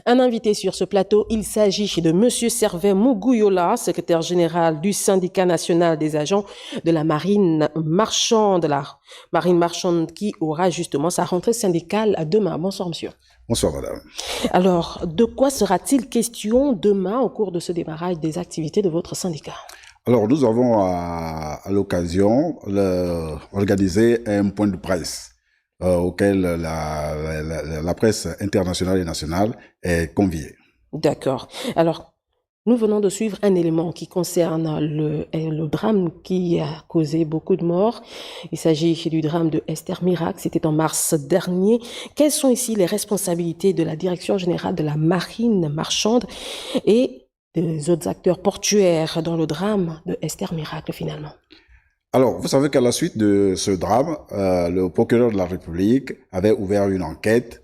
Un invité sur ce plateau, il s'agit de M. Servet Muguyula, secrétaire général du syndicat national des agents de la marine marchande, qui aura justement sa rentrée syndicale demain. Bonsoir, monsieur. Bonsoir, madame. Alors, de quoi sera-t-il question demain au cours de ce démarrage des activités de votre syndicat? Alors, nous avons à l'occasion organisé un point de presse auquel la presse internationale et nationale est conviée. D'accord. Alors, nous venons de suivre un élément qui concerne le drame qui a causé beaucoup de morts. Il s'agit du drame de Esther Miracle, c'était en mars dernier. Quelles sont ici les responsabilités de la Direction générale de la marine marchande et des autres acteurs portuaires dans le drame de Esther Miracle finalement? Alors, vous savez qu'à la suite de ce drame, le procureur de la République avait ouvert une enquête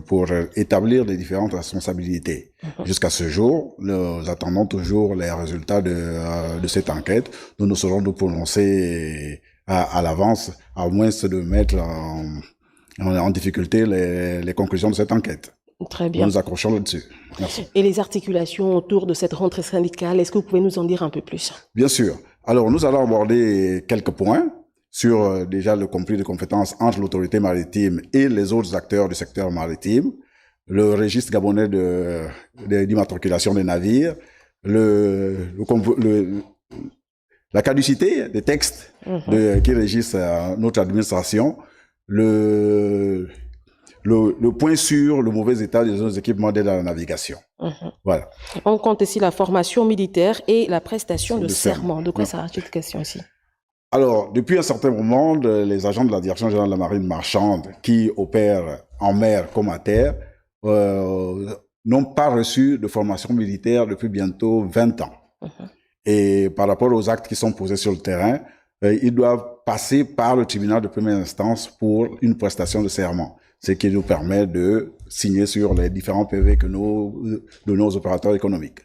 pour établir les différentes responsabilités. Jusqu'à ce jour, nous attendons toujours les résultats de cette enquête. Nous serons nous prononcer à l'avance, à moins de mettre en difficulté les conclusions de cette enquête. Très bien. Nous nous accrochons là-dessus. Merci. Et les articulations autour de cette rentrée syndicale, est-ce que vous pouvez nous en dire un peu plus? Bien sûr. Alors, nous allons aborder quelques points sur déjà le conflit de compétences entre l'autorité maritime et les autres acteurs du secteur maritime, le registre gabonais d'immatriculation des navires, la caducité des textes qui régissent notre administration, le point sur le mauvais état des autres équipements d'aide à la navigation. Voilà. On compte ici la formation militaire et la prestation de serment. De quoi ça a cette question ici? Alors, depuis un certain moment, les agents de la Direction générale de la marine marchande qui opèrent en mer comme à terre n'ont pas reçu de formation militaire depuis bientôt 20 ans. Et par rapport aux actes qui sont posés sur le terrain, ils doivent passer par le tribunal de première instance pour une prestation de serment, ce qui nous permet de signer sur les différents PV que nous donnons aux opérateurs économiques.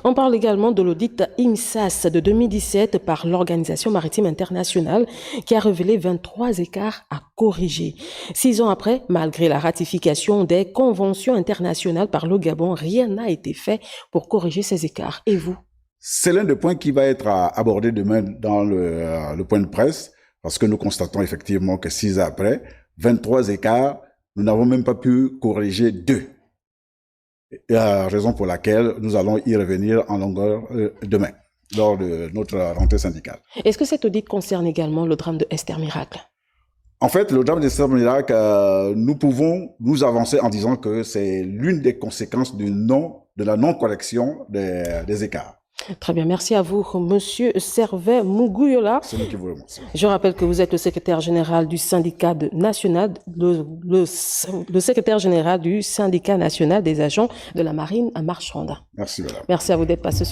On parle également de l'audit IMSAS de 2017 par l'Organisation maritime internationale qui a révélé 23 écarts à corriger. 6 ans après, malgré la ratification des conventions internationales par le Gabon, rien n'a été fait pour corriger ces écarts. Et vous? C'est l'un des points qui va être abordé demain dans le point de presse, parce que nous constatons effectivement que 6 ans après, 23 écarts, nous n'avons même pas pu corriger 2. Raison pour laquelle nous allons y revenir en longueur demain, lors de notre rentrée syndicale. Est-ce que cet audit concerne également le drame de Esther Miracle? En fait, le drame d'Esther Miracle, nous pouvons nous avancer en disant que c'est l'une des conséquences de la non-correction des écarts. Très bien, merci à vous, Monsieur Servet Muguyula. C'est nous qui vous remercions. Je rappelle que vous êtes le secrétaire général du syndicat national, le secrétaire général du syndicat national des agents de la marine marchande. Merci, madame. Merci à vous d'être passé.